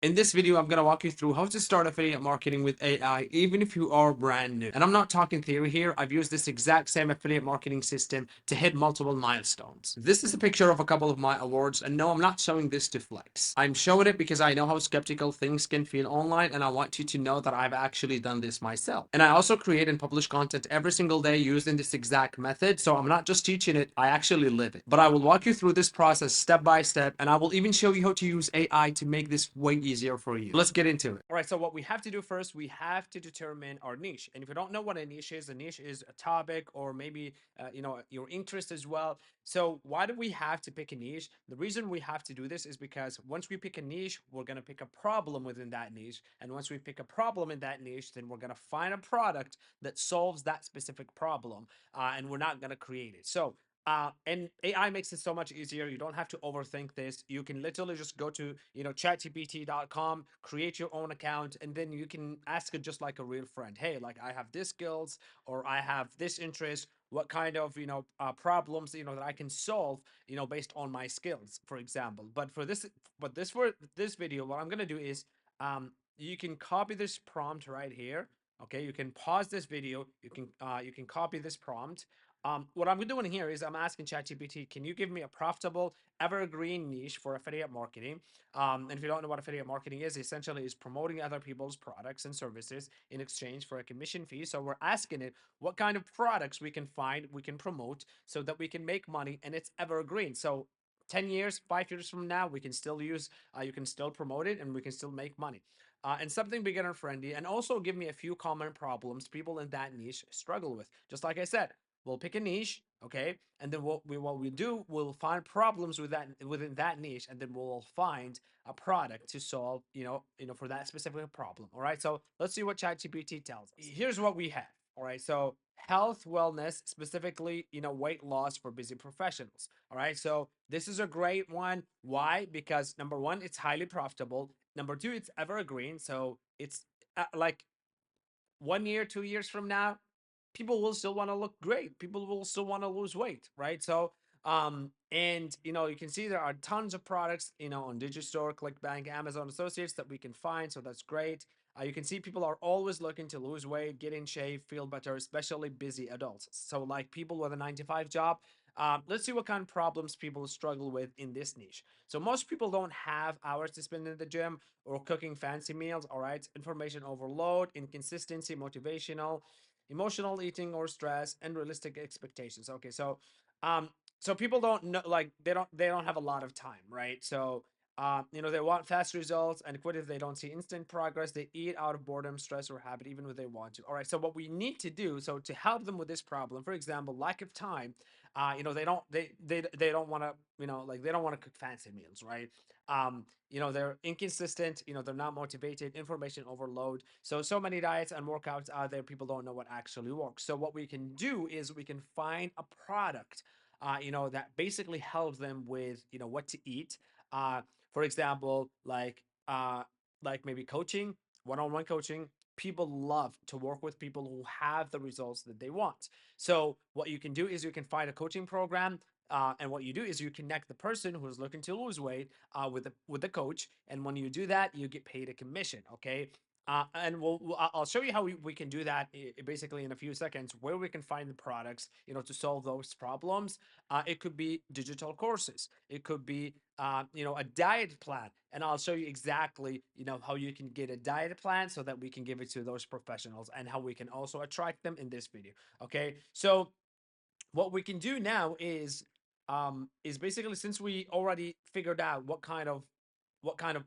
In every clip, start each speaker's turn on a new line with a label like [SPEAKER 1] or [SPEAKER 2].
[SPEAKER 1] In this video, I'm going to walk you through how to start affiliate marketing with AI, even if you are brand new. And I'm not talking theory here. I've used this exact same affiliate marketing system to hit multiple milestones. This is a picture of a couple of my awards. And no, I'm not showing this to flex. I'm showing it because I know how skeptical things can feel online. And I want you to know that I've actually done this myself. And I also create and publish content every single day using this exact method. So I'm not just teaching it, I actually live it. But I will walk you through this process step by step. And I will even show you how to use AI to make this way easier for you. Let's get into it. All right, so what we have to do first, we have to determine our niche. And if you don't know what a niche is a topic or maybe your interest as well. So why do we have to pick a niche? The reason we have to do this is because once we pick a niche, we're going to pick a problem within that niche. And once we pick a problem in that niche, then we're going to find a product that solves that specific problem. And we're not going to create it. So and AI makes it so much easier. You don't have to overthink this. You can literally just go to, ChatGPT.com, create your own account, and then you can ask it just like a real friend. Hey, like I have this skills or I have this interest. What kind of, problems, that I can solve, based on my skills, for example. For this video, what I'm going to do is, you can copy this prompt right here. Okay. You can pause this video. You can copy this prompt. What I'm doing here is I'm asking ChatGPT, can you give me a profitable evergreen niche for affiliate marketing? And if you don't know what affiliate marketing is, essentially is promoting other people's products and services in exchange for a commission fee. So we're asking it what kind of products we can find, we can promote so that we can make money and it's evergreen. So 10 years, 5 years from now, we can still use, you can still promote it and we can still make money. And something beginner friendly, and also give me a few common problems people in that niche struggle with. Just like I said, we'll pick a niche, okay, and then what we do, we'll find problems with that within that niche, and then we'll find a product to solve, for that specific problem. All right, so let's see what ChatGPT tells us. Here's what we have. All right, so health wellness, specifically, weight loss for busy professionals. All right, so this is a great one. Why? Because number one, it's highly profitable. Number two, it's evergreen, so it's like 1 year, 2 years from now, people will still want to look great. People will still want to lose weight, right? So, and you can see there are tons of products, on Digistore, ClickBank, Amazon Associates that we can find. So that's great. You can see people are always looking to lose weight, get in shape, feel better, especially busy adults. So, like people with a 9 to 5 job. Let's see what kind of problems people struggle with in this niche. So most people don't have hours to spend in the gym or cooking fancy meals. All right, information overload, inconsistency, emotional eating or stress, and realistic expectations. Okay, um, so people don't know, like they don't have a lot of time, right? So they want fast results and quit if they don't see instant progress. They eat out of boredom, stress, or habit, even when they want to. All right. So what we need to do, so to help them with this problem, for example, lack of time, they don't want to, like they don't want to cook fancy meals, right? They're inconsistent, they're not motivated, information overload. So many diets and workouts out there, people don't know what actually works. So what we can do is we can find a product, that basically helps them with, what to eat. Uh, for example, like maybe coaching, one-on-one coaching. People love to work with people who have the results that they want. So what you can do is you can find a coaching program, and what you do is you connect the person who's looking to lose weight with the coach, and when you do that, you get paid a commission. Okay. And I'll show you how we can do that basically in a few seconds, where we can find the products, to solve those problems. It could be digital courses. It could be, a diet plan. And I'll show you exactly, how you can get a diet plan so that we can give it to those professionals, and how we can also attract them in this video. Okay. So what we can do now is basically, since we already figured out what kind of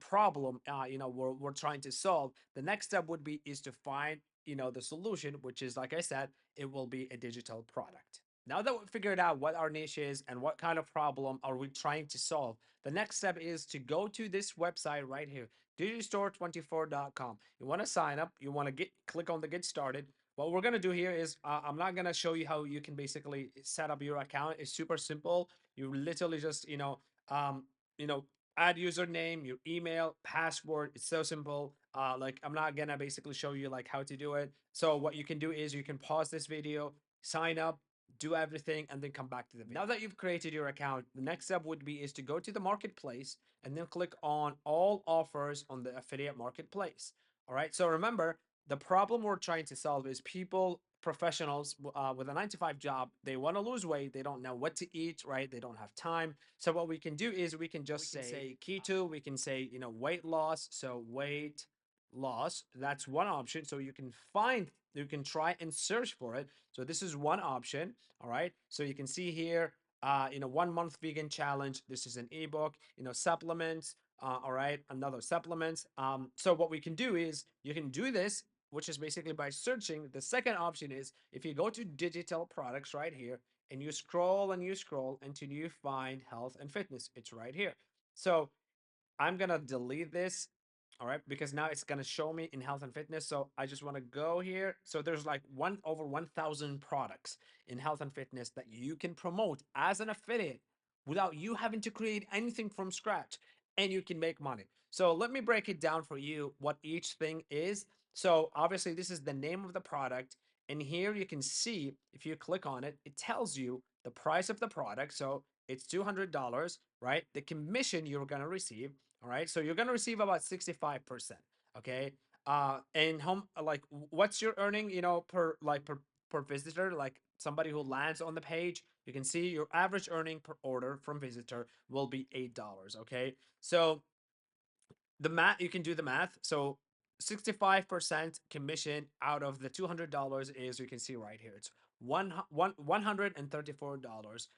[SPEAKER 1] problem, we're trying to solve, the next step would be is to find, the solution, which is, like I said, it will be a digital product. Now that we figured out what our niche is and what kind of problem are we trying to solve, the next step is to go to this website right here, Digistore24.com. You want to sign up, you want to click on the get started. What we're going to do here is, I'm not going to show you how you can basically set up your account. It's super simple. You literally just, you know add username, your email, password. It's so simple. Like I'm not gonna basically show you like how to do it. So what you can do is you can pause this video, sign up, do everything, and then come back to the video. Now that you've created your account, the next step would be is to go to the marketplace and then click on all offers on the affiliate marketplace. All right. So remember, the problem we're trying to solve is people, professionals with a 9 to 5 job, they want to lose weight, they don't know what to eat, right? They don't have time. So what we can do is we can just say keto, we can say, weight loss. So weight loss, that's one option. So you can try and search for it. So this is one option. All right. So you can see here, 1 month vegan challenge. This is an ebook, supplements. All right. Another supplements. So what we can do is you can do this, which is basically by searching. The second option is if you go to digital products right here and you scroll and you scroll until you find health and fitness. It's right here. So I'm gonna delete this, all right, because now it's gonna show me in health and fitness. So I just want to go here. So there's like over 1,000 products in health and fitness that you can promote as an affiliate without you having to create anything from scratch, and you can make money. So let me break it down for you what each thing is. So obviously this is the name of the product, and here you can see if you click on it, it tells you the price of the product. So it's $200, right? The commission you're gonna receive. All right. So you're going to receive about 65%. Okay. And home, like, what's your earning, per visitor, like somebody who lands on the page, you can see your average earning per order from visitor will be $8. Okay. So the math, you can do the math. So 65% commission out of the $200 is, you can see right here, it's $134.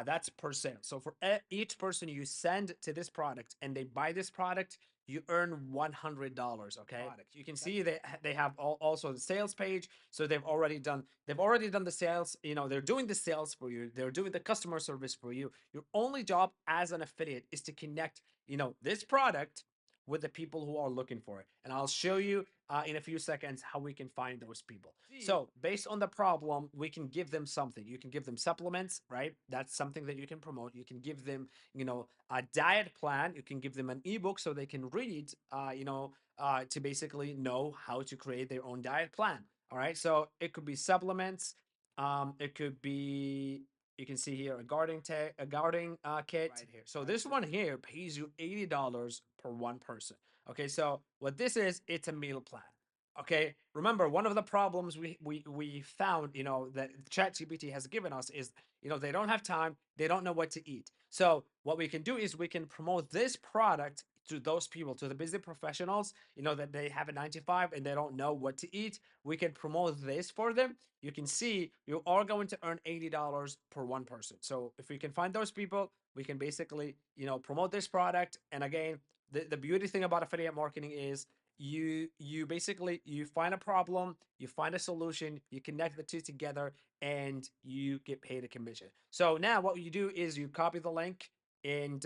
[SPEAKER 1] That's per sale. So for each person you send to this product and they buy this product, you earn $100. Okay. You can see they have also the sales page. So they've already done the sales. They're doing the sales for you. They're doing the customer service for you. Your only job as an affiliate is to connect, this product with the people who are looking for it. And I'll show you in a few seconds how we can find those people. So based on the problem, we can give them something. You can give them supplements, right? That's something that you can promote. You can give them, a diet plan. You can give them an ebook so they can read, to basically know how to create their own diet plan. All right. So it could be supplements. It could be, you can see here a gardening kit right here. So this one here pays you $80 per one person. Okay, so what this is, it's a meal plan. Okay, remember, one of the problems we found, that ChatGPT has given us is, they don't have time, they don't know what to eat. So what we can do is we can promote this product to those people, to the busy professionals, that they have a 9 to 5 and they don't know what to eat. We can promote this for them. You can see you are going to earn $80 per one person. So if we can find those people, we can basically, promote this product. And again, the beauty thing about affiliate marketing is you basically, you find a problem, you find a solution, you connect the two together, and you get paid a commission. So now what you do is you copy the link and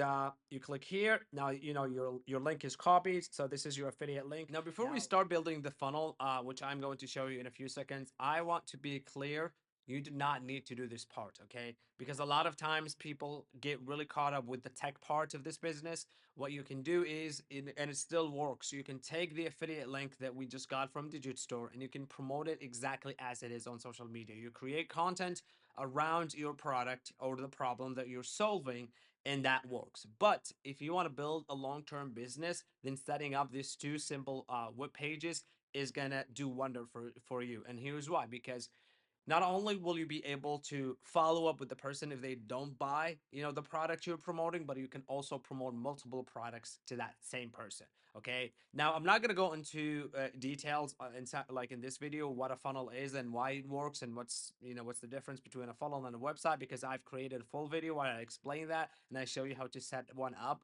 [SPEAKER 1] you click here. Now your link is copied, so this is your affiliate link. Now before we start building the funnel, which I'm going to show you in a few seconds, I want to be clear, you do not need to do this part, okay? Because a lot of times people get really caught up with the tech part of this business. What you can do is, and it still works, you can take the affiliate link that we just got from Digistore and you can promote it exactly as it is on social media. You create content around your product or the problem that you're solving, and that works. But if you want to build a long-term business, then setting up these two simple web pages is gonna do wonder for you. And here's why: because not only will you be able to follow up with the person if they don't buy, the product you're promoting, but you can also promote multiple products to that same person. Okay. Now I'm not going to go into details like in this video, what a funnel is and why it works and what's the difference between a funnel and a website, because I've created a full video where I explain that and I show you how to set one up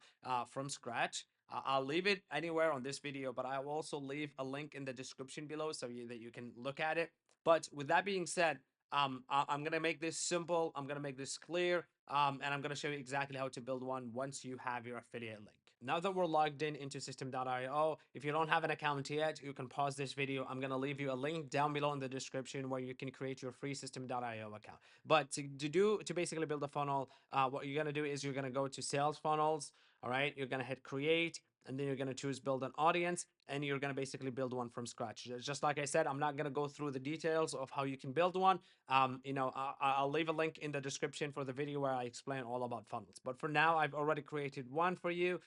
[SPEAKER 1] from scratch. I'll leave it anywhere on this video, but I will also leave a link in the description below that you can look at it. But with that being said, I'm gonna make this simple. I'm gonna make this clear, and I'm gonna show you exactly how to build one once you have your affiliate link. Now that we're logged into system.io, if you don't have an account yet, you can pause this video. I'm gonna leave you a link down below in the description where you can create your free system.io account. But to basically build a funnel, what you're gonna do is you're gonna go to sales funnels. All right, you're gonna hit create. and then you're going to choose build an audience, and you're going to basically build one from scratch. Just like I said, I'm not going to go through the details of how you can build one. I'll leave a link in the description for the video where I explain all about funnels. But for now, I've already created one for you.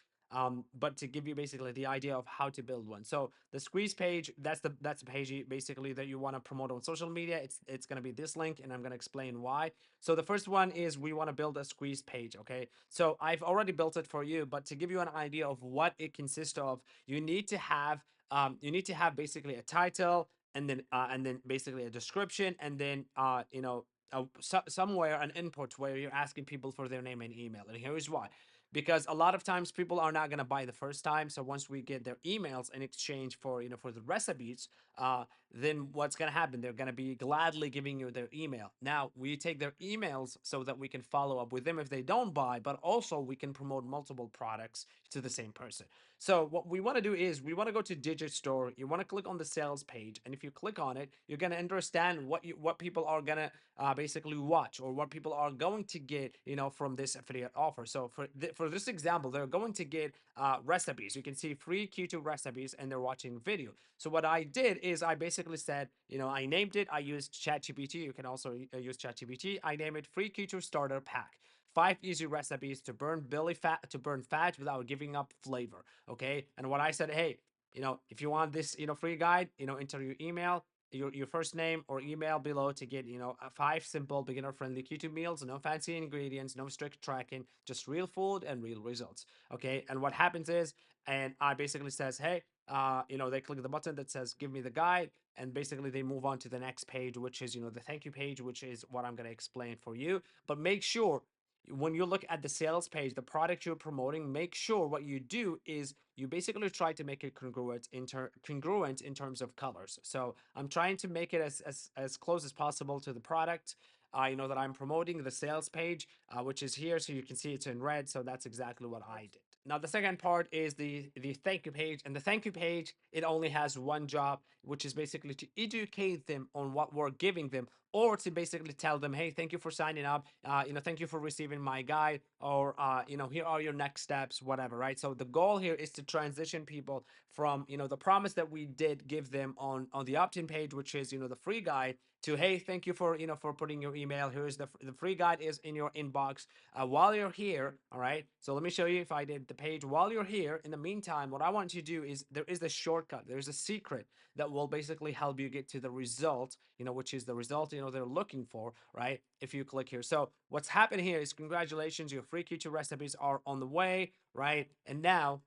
[SPEAKER 1] But to give you basically the idea of how to build one. So the squeeze page, that's the page basically that you want to promote on social media. It's gonna be this link, and I'm gonna explain why. So the first one is we want to build a squeeze page. Okay, so I've already built it for you, but to give you an idea of what it consists of, you need to have basically a title, and then basically a description, and then somewhere an input where you're asking people for their name and email. And here's why: because a lot of times people are not going to buy the first time. So once we get their emails in exchange for for the recipes, then what's going to happen? They're going to be gladly giving you their email. Now we take their emails so that we can follow up with them if they don't buy, but also we can promote multiple products to the same person. So what we want to do is we want to go to Digistore. You want to click on the sales page, and if you click on it, you're going to understand what people are going to basically watch, or what people are going to get from this affiliate offer. So for this example, they're going to get recipes. You can see free Q2 recipes, and they're watching video. So what I did is I basically said, I named it. I used ChatGPT. You can also use ChatGPT. I name it free Q2 starter pack. 5 easy recipes to burn fat without giving up flavor. Okay. And what I said, hey, if you want this, free guide, enter your email, your first name or email below to get five simple beginner friendly Q2 meals. No fancy ingredients, no strict tracking, just real food and real results. Okay. And what happens is, and I basically says, hey, they click the button that says give me the guide, and basically they move on to the next page, which is the thank you page, which is what I'm going to explain for you. But make sure when you look at the sales page, the product you're promoting, make sure what you do is you basically try to make it congruent in terms of colors. So I'm trying to make it as close as possible to the product that I'm promoting. The sales page, which is here, so you can see it's in red. So that's exactly what I did. Now the second part is the thank you page, and the thank you page, it only has one job, which is basically to educate them on what we're giving them, or to basically tell them, hey, thank you for signing up, thank you for receiving my guide, or here are your next steps, whatever, right? So the goal here is to transition people from the promise that we did give them on the opt-in page, which is the free guide, to hey, thank you for for putting your email. Here's the free guide is in your inbox while you're here. All right, so let me show you if I did the page while you're here. In the meantime, what I want you to do is there is a shortcut, there's a secret that will basically help you get to the result, which is the result they're looking for, right? If you click here. So what's happened here is congratulations, your free Q2 recipes are on the way, right? And now,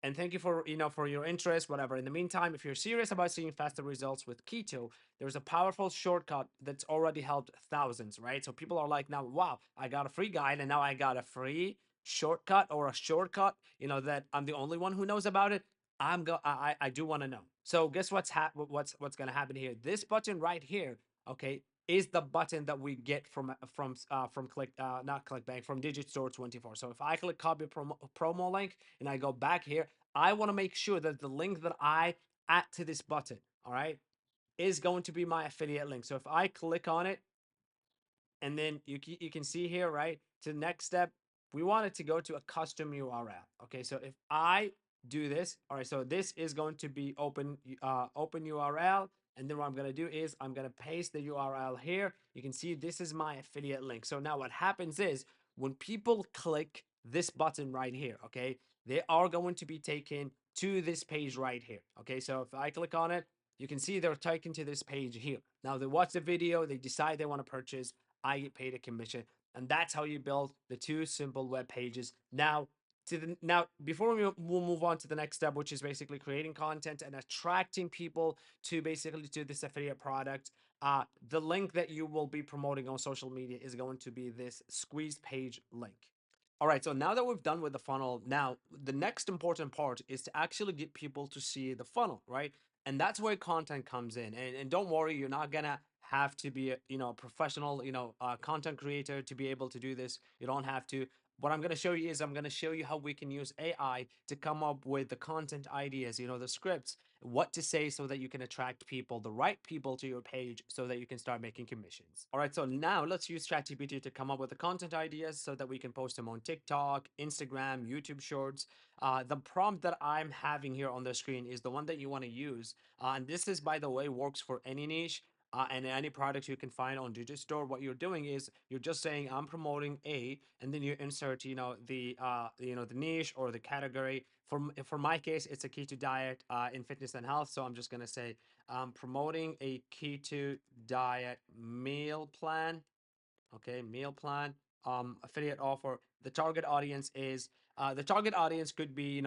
[SPEAKER 1] and thank you for for your interest, whatever. In the meantime, if you're serious about seeing faster results with keto, there's a powerful shortcut that's already helped thousands, right? So people are like, now, wow, I got a free guide, and now I got a free shortcut, or a shortcut that I'm the only one who knows about it. I do want to know. So guess what's gonna happen here? This button right here, okay, is the button that we get from click not clickbank, from Digistore24. So if I click copy promo link, and I go back here, I want to make sure that the link that I add to this button, all right, is going to be my affiliate link. So if I click on it, and then you can see here, right, to the next step, we want it to go to a custom URL. Okay, so if I do this, all right, so this is going to be open URL, and then what I'm going to do is I'm going to paste the URL here. You can see this is my affiliate link. So now what happens is when people click this button right here, okay, they are going to be taken to this page right here. Okay, so if I click on it, you can see they're taken to this page here. Now they watch the video, they decide they want to purchase, I get paid a commission. And that's how you build the two simple web pages. Now before we'll move on to the next step, which is basically creating content and attracting people to basically to this affiliate product. The link that you will be promoting on social media is going to be this squeeze page link. All right, so now that we've done with the funnel, now the next important part is to actually get people to see the funnel, right? And that's where content comes in. And don't worry, you're not gonna have to be a professional content creator to be able to do this. You don't have to. what I'm going to show you is I'm going to show you how we can use AI to come up with the content ideas, the scripts, what to say so that you can attract people, the right people to your page so that you can start making commissions. All right, so now let's use ChatGPT to come up with the content ideas so that we can post them on TikTok, Instagram, YouTube Shorts. The prompt that I'm having here on the screen is the one that you want to use. And this is, by the way, works for any niche and any products you can find on Digistore. What you're doing is you're just saying I'm promoting A, and then you insert the niche or the category. For my case, it's a keto diet in fitness and health. So I'm just gonna say promoting a keto diet meal plan. Okay, meal plan, affiliate offer. The target audience could be,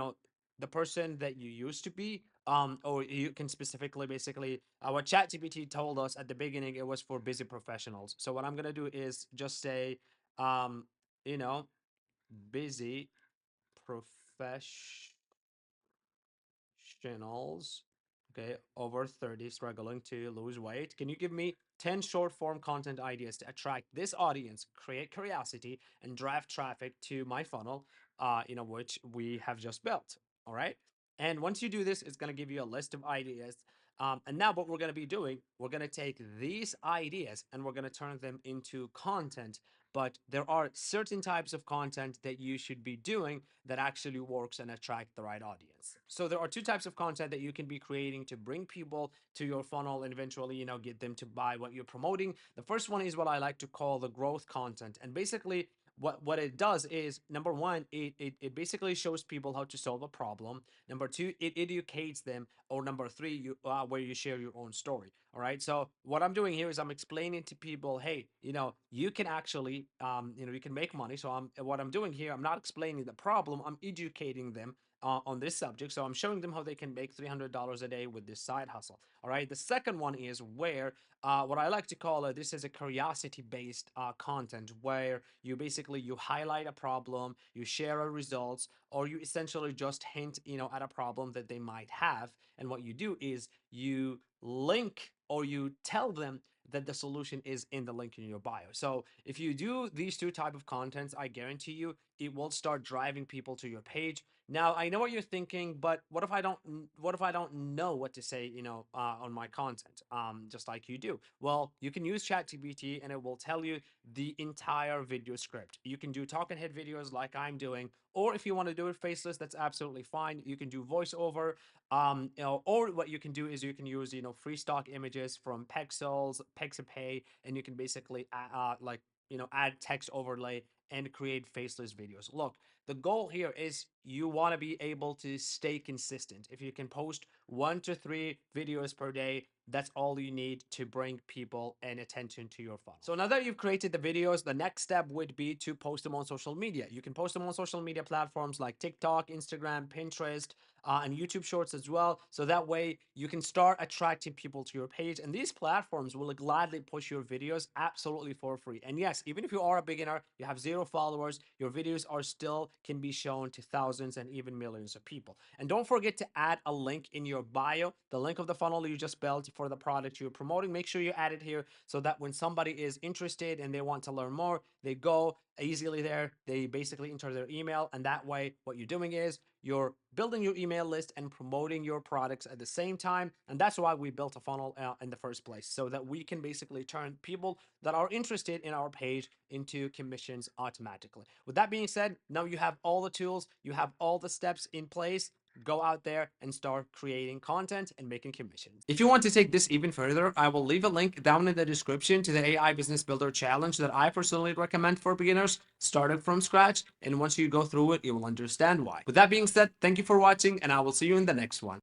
[SPEAKER 1] the person that you used to be, or you can specifically, basically, what ChatGPT told us at the beginning, it was for busy professionals. So what I'm gonna do is just say, um, you know, busy professionals, okay, over 30, struggling to lose weight. Can you give me 10 short form content ideas to attract this audience, create curiosity, and drive traffic to my funnel, which we have just built? All right. And once you do this, it's going to give you a list of ideas. And now what we're going to be doing, we're going to take these ideas and we're going to turn them into content. But there are certain types of content that you should be doing that actually works and attract the right audience. So there are two types of content that you can be creating to bring people to your funnel and eventually, get them to buy what you're promoting. The first one is what I like to call the growth content. And basically, what it does is, number one, it basically shows people how to solve a problem. Number two, it educates them. Or number three, where you share your own story. All right. So what I'm doing here is I'm explaining to people, hey, you can actually, you can make money. So what I'm doing here, I'm not explaining the problem. I'm educating them on this subject. So I'm showing them how they can make $300 a day with this side hustle. All right. The second one is where, what I like to call it, this is a curiosity based content where you highlight a problem, you share a results, or you essentially just hint, at a problem that they might have. And what you do is you link, or you tell them that the solution is in the link in your bio. So if you do these two type of contents, I guarantee you it will start driving people to your page. Now I know what you're thinking, but what if I don't know what to say, on my content, just like you do? Well, you can use ChatGPT and it will tell you the entire video script. You can do talk and head videos like I'm doing, or if you want to do it faceless, that's absolutely fine. You can do voiceover, or what you can do is you can use, free stock images from Pixabay, and you can basically add text overlay and create faceless videos. Look, the goal here is you want to be able to stay consistent. If you can post 1 to 3 videos per day, that's all you need to bring people and attention to your funnel. So now that you've created the videos, the next step would be to post them on social media. You can post them on social media platforms like TikTok, Instagram, Pinterest, and YouTube Shorts as well. So that way you can start attracting people to your page. And these platforms will gladly push your videos absolutely for free. And yes, even if you are a beginner, you have 0 followers, your videos are still can be shown to thousands and even millions of people. And don't forget to add a link in your bio, the link of the funnel you just built for the product you're promoting. Make sure you add it here so that when somebody is interested and they want to learn more, they go easily there. They basically enter their email, and that way what you're doing is you're building your email list and promoting your products at the same time. And that's why we built a funnel in the first place, so that we can basically turn people that are interested in our page into commissions automatically. With that being said, now you have all the tools, you have all the steps in place. Go out there and start creating content and making commissions. If you want to take this even further, I will leave a link down in the description to the AI Business Builder Challenge that I personally recommend for beginners starting from scratch. And once you go through it, you will understand why. With that being said, thank you for watching, and I will see you in the next one.